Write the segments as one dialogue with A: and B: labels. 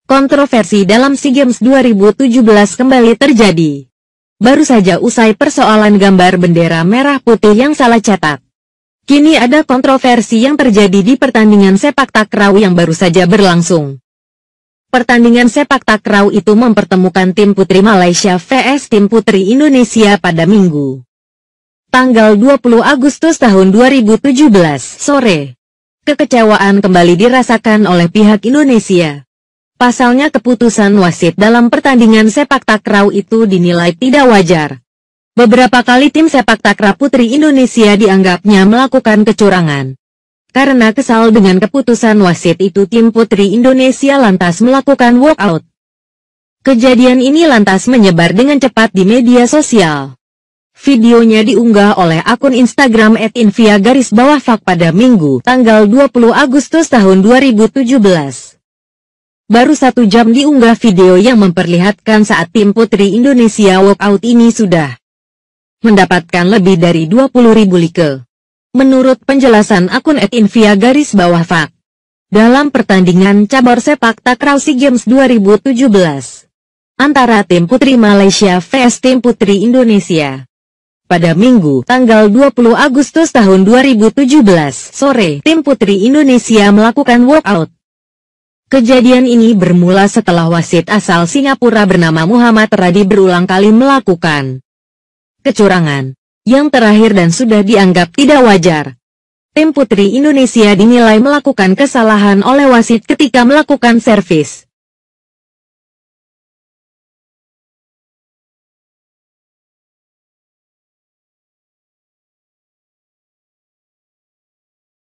A: Kontroversi dalam SEA Games 2017 kembali terjadi. Baru saja usai persoalan gambar bendera merah putih yang salah cetak. Kini ada kontroversi yang terjadi di pertandingan sepak takraw yang baru saja berlangsung. Pertandingan sepak takraw itu mempertemukan tim putri Malaysia vs tim putri Indonesia pada Minggu, tanggal 20 Agustus tahun 2017, sore. Kekecewaan kembali dirasakan oleh pihak Indonesia. Pasalnya keputusan wasit dalam pertandingan sepak takraw itu dinilai tidak wajar. Beberapa kali tim sepak takraw putri Indonesia dianggapnya melakukan kecurangan. Karena kesal dengan keputusan wasit itu, tim putri Indonesia lantas melakukan walkout. Kejadian ini lantas menyebar dengan cepat di media sosial. Videonya diunggah oleh akun Instagram @invia_fak pada Minggu, tanggal 20 Agustus tahun 2017. Baru 1 jam diunggah video yang memperlihatkan saat tim putri Indonesia walkout ini sudah mendapatkan lebih dari 20.000 like. Menurut penjelasan akun @invia_fak, dalam pertandingan cabur sepak takraw SEA Games 2017 antara tim putri Malaysia vs tim putri Indonesia, pada Minggu, tanggal 20 Agustus tahun 2017, sore, tim putri Indonesia melakukan walkout. Kejadian ini bermula setelah wasit asal Singapura bernama Muhammad Radi berulang kali melakukan kecurangan yang terakhir dan sudah dianggap tidak wajar. Tim putri Indonesia dinilai melakukan kesalahan oleh wasit ketika melakukan servis.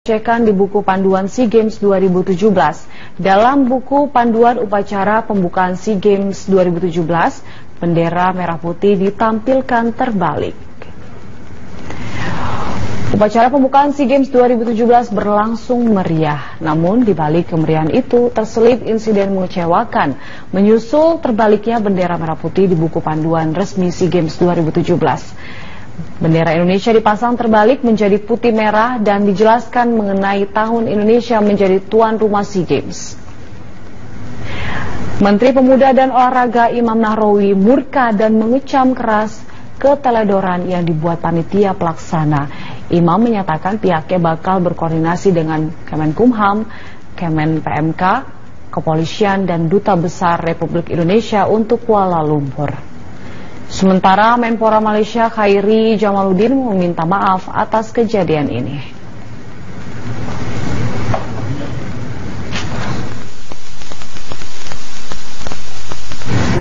B: Di buku panduan SEA Games 2017. Dalam buku panduan upacara pembukaan SEA Games 2017, bendera merah putih ditampilkan terbalik. Upacara pembukaan SEA Games 2017 berlangsung meriah, namun di balik kemeriahan itu terselip insiden mengecewakan menyusul terbaliknya bendera merah putih di buku panduan resmi SEA Games 2017. Bendera Indonesia dipasang terbalik menjadi putih merah dan dijelaskan mengenai tahun Indonesia menjadi tuan rumah SEA Games. Menteri Pemuda dan Olahraga Imam Nahrawi murka dan mengecam keras keteledoran yang dibuat panitia pelaksana. Imam menyatakan pihaknya bakal berkoordinasi dengan Kemenkumham, Kemen PMK, Kepolisian dan Duta Besar Republik Indonesia untuk Kuala Lumpur. Sementara Menpora Malaysia Khairi Jamaluddin meminta maaf atas kejadian ini.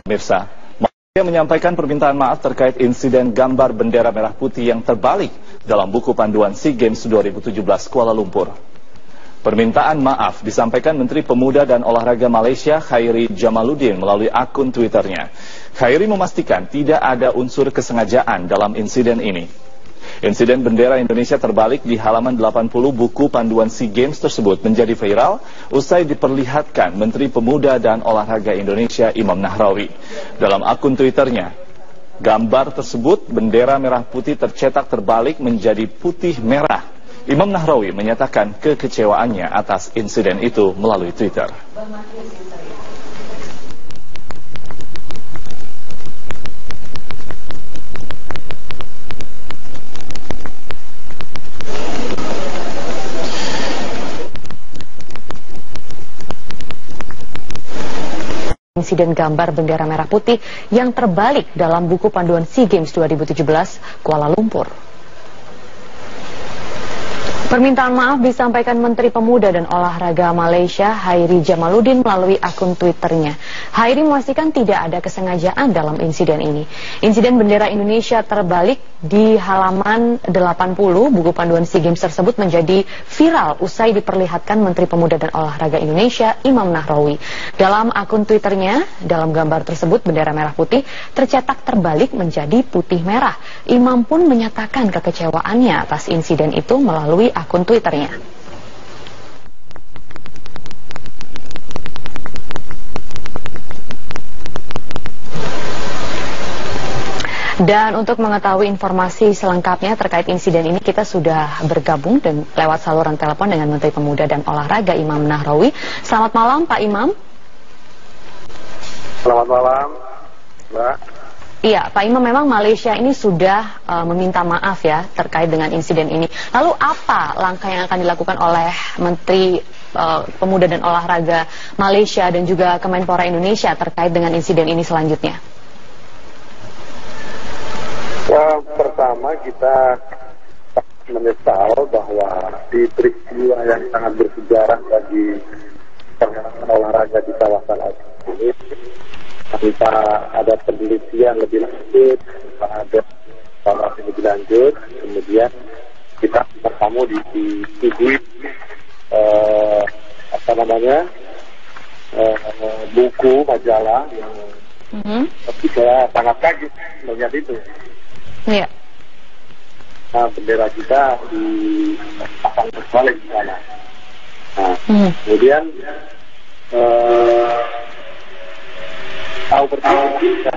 C: Pemirsa, Malaysia menyampaikan permintaan maaf terkait insiden gambar bendera merah putih yang terbalik dalam buku panduan SEA Games 2017 Kuala Lumpur. Permintaan maaf disampaikan Menteri Pemuda dan Olahraga Malaysia Khairi Jamaluddin melalui akun Twitternya. Khairi memastikan tidak ada unsur kesengajaan dalam insiden ini. Insiden bendera Indonesia terbalik di halaman 80 buku panduan SEA Games tersebut menjadi viral usai diperlihatkan Menteri Pemuda dan Olahraga Indonesia Imam Nahrawi. Dalam akun Twitternya, gambar tersebut bendera merah putih tercetak terbalik menjadi putih merah. Imam Nahrawi menyatakan kekecewaannya atas insiden itu melalui Twitter.
B: Insiden gambar bendera merah putih yang terbalik dalam buku panduan SEA Games 2017 Kuala Lumpur. Permintaan maaf disampaikan Menteri Pemuda dan Olahraga Malaysia Khairi Jamaluddin melalui akun Twitternya. Khairi memastikan tidak ada kesengajaan dalam insiden ini. Insiden bendera Indonesia terbalik di halaman 80 buku panduan SEA Games tersebut menjadi viral usai diperlihatkan Menteri Pemuda dan Olahraga Indonesia Imam Nahrawi. Dalam akun Twitternya, dalam gambar tersebut bendera merah putih tercetak terbalik menjadi putih merah. Imam pun menyatakan kekecewaannya atas insiden itu melalui akun Twitternya. Dan untuk mengetahui informasi selengkapnya terkait insiden ini, kita sudah bergabung dan lewat saluran telepon dengan Menteri Pemuda dan Olahraga Imam Nahrawi. Selamat malam Pak Imam.
D: Selamat malam, Mbak.
B: Iya, Pak Imam, memang Malaysia ini sudah meminta maaf ya terkait dengan insiden ini. Lalu apa langkah yang akan dilakukan oleh Menteri Pemuda dan Olahraga Malaysia dan juga Kemenpora Indonesia terkait dengan insiden ini selanjutnya?
D: Pertama kita menyesal bahwa di peristiwa yang sangat bersejarah bagi olahraga di kawasan Asia ini, tanpa ada penelitian lebih lanjut, tanpa ada evaluasi lebih lanjut, kemudian kita bertemu di buku majalah yang tapi saya sangat kaget melihat itu.
B: Iya.
D: Nah, bendera kita dipasang terbalik di sana. Nah, kemudian tahu pertama kita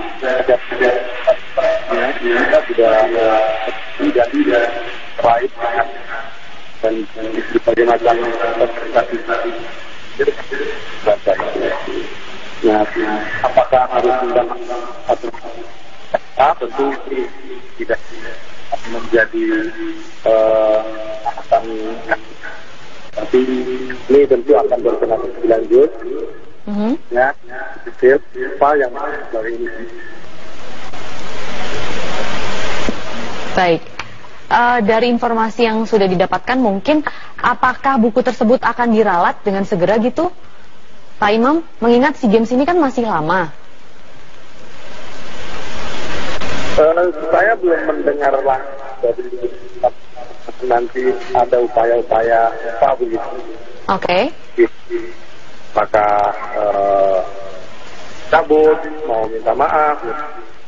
D: sudah menjadi terkait dan berbagai macam interpretasi. Nah, apakah harus atau tentu tidak menjadi tapi ini tentu akan berkenan lebih lanjut. Ya, detail apa yang dari ini.
B: Baik. Dari informasi yang sudah didapatkan, mungkin apakah buku tersebut akan diralat dengan segera gitu, Pak Imam? Mengingat SEA Games ini kan masih lama.
D: Saya belum mendengar langsung dari nanti ada upaya-upaya apa begitu.
B: Oke.
D: Maka cabut, mau minta maaf,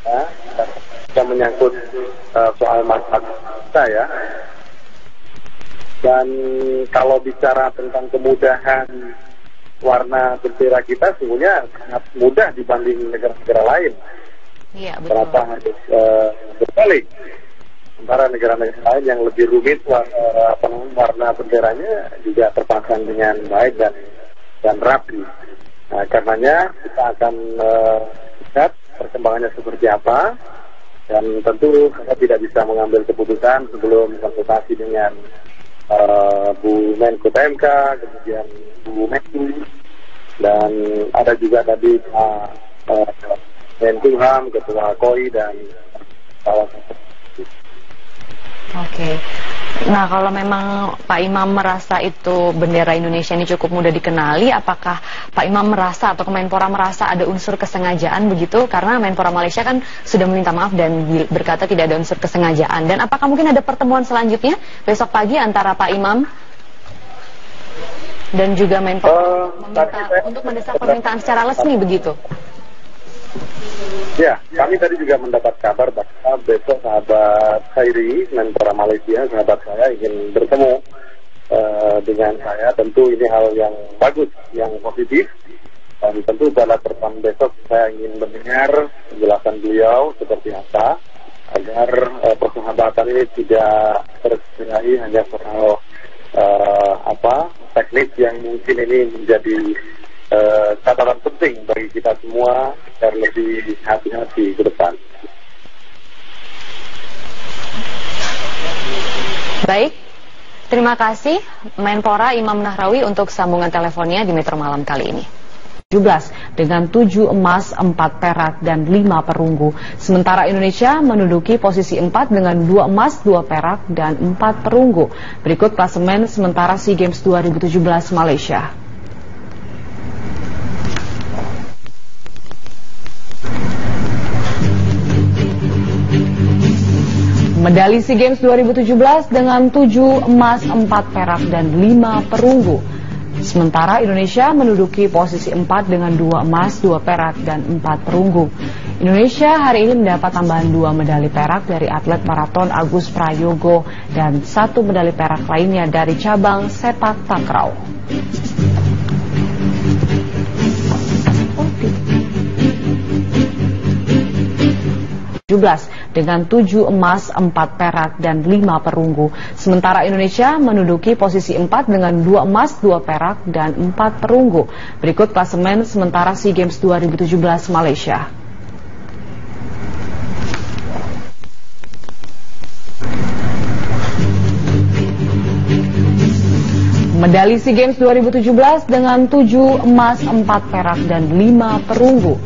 D: ya, dan menyangkut soal masalah kita ya. Dan kalau bicara tentang kemudahan warna bendera kita, sesungguhnya sangat mudah dibanding negara-negara lain.
B: Iya, betul.
D: Ternyata harus berbalik. Sementara negara-negara lain yang lebih rumit warna benderanya juga terpasang dengan baik dan rapi. Nah, karenanya kita akan lihat perkembangannya seperti apa, dan tentu saya tidak bisa mengambil keputusan sebelum konsultasi dengan Bu Menko PMK, kemudian Bu Menku, dan ada juga tadi Menkumham, Ketua KOI, dan
B: Oke. Nah, kalau memang Pak Imam merasa itu bendera Indonesia ini cukup mudah dikenali, apakah Pak Imam merasa atau Kemenpora merasa ada unsur kesengajaan begitu? Karena Menpora Malaysia kan sudah meminta maaf dan berkata tidak ada unsur kesengajaan. Dan apakah mungkin ada pertemuan selanjutnya besok pagi antara Pak Imam dan juga Menpora untuk mendesak permintaan secara resmi begitu?
D: Ya, kami tadi juga mendapat kabar bahwa besok sahabat Khairi, Menpora Malaysia, sahabat saya ingin bertemu dengan saya. Tentu ini hal yang bagus, yang positif. Dan tentu pada pertemuan besok saya ingin mendengar penjelasan beliau seperti apa, agar persahabatan ini tidak terkendali hanya soal teknis yang mungkin ini menjadi catatan penting bagi kita semua agar lebih hati-hati ke depan.
B: Baik, terima kasih Menpora Imam Nahrawi untuk sambungan teleponnya di Metro Malam kali ini. 17 dengan 7 emas, 4 perak, dan 5 perunggu. Sementara Indonesia menduduki posisi 4 dengan 2 emas, 2 perak, dan 4 perunggu. Berikut klasemen sementara SEA Games 2017 Malaysia. Medali SEA Games 2017 dengan 7 emas, 4 perak, dan 5 perunggu. Sementara Indonesia menduduki posisi 4 dengan 2 emas, 2 perak, dan 4 perunggu. Indonesia hari ini mendapat tambahan 2 medali perak dari atlet maraton Agus Prayogo dan 1 medali perak lainnya dari cabang sepak takraw. dengan 7 emas, 4 perak, dan 5 perunggu. Sementara Indonesia menduduki posisi 4 dengan 2 emas, 2 perak, dan 4 perunggu. Berikut klasemen sementara SEA Games 2017 Malaysia. Medali SEA Games 2017 dengan 7 emas, 4 perak, dan 5 perunggu.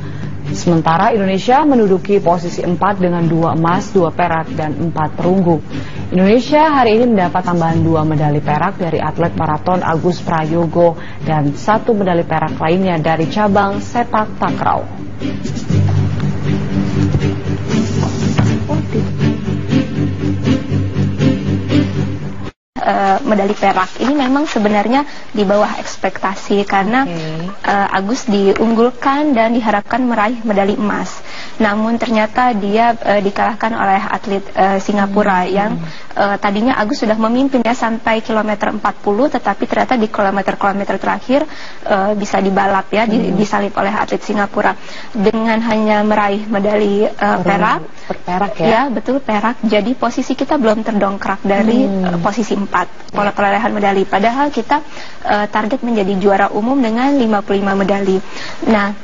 B: Sementara Indonesia menduduki posisi 4 dengan 2 emas, 2 perak, dan 4 perunggu. Indonesia hari ini mendapat tambahan 2 medali perak dari atlet maraton Agus Prayogo dan 1 medali perak lainnya dari cabang sepak takraw.
E: Medali perak ini memang sebenarnya di bawah ekspektasi karena Agus diunggulkan dan diharapkan meraih medali emas. Namun ternyata dia dikalahkan oleh atlet Singapura yang tadinya Agus sudah memimpin ya sampai kilometer 40, tetapi ternyata di kilometer terakhir bisa dibalap ya, disalip oleh atlet Singapura dengan hanya meraih medali perak ya, betul, perak. Jadi posisi kita belum terdongkrak dari posisi 4 perolehan medali, padahal kita target menjadi juara umum dengan 55 medali. Nah,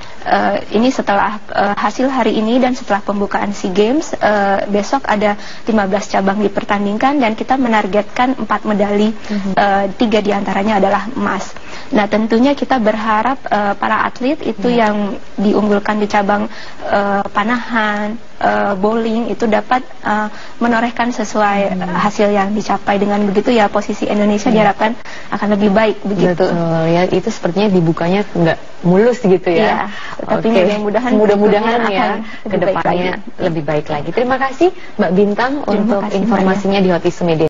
E: ini setelah hasil hari ini dan setelah pembukaan SEA Games, besok ada 15 cabang dipertandingkan dan kita menargetkan 4 medali, 3 diantaranya adalah emas. Nah, tentunya kita berharap para atlet itu yang diunggulkan di cabang panahan, bowling itu dapat menorehkan sesuai hasil yang dicapai. Dengan begitu ya posisi Indonesia diharapkan akan lebih baik begitu.
B: Betul ya, itu sepertinya dibukanya nggak mulus gitu ya.
E: Tapi
B: mudah-mudahan ya ke depannya lebih baik lagi. Terima kasih Mbak Bintang untuk informasinya di Hot Issue Media.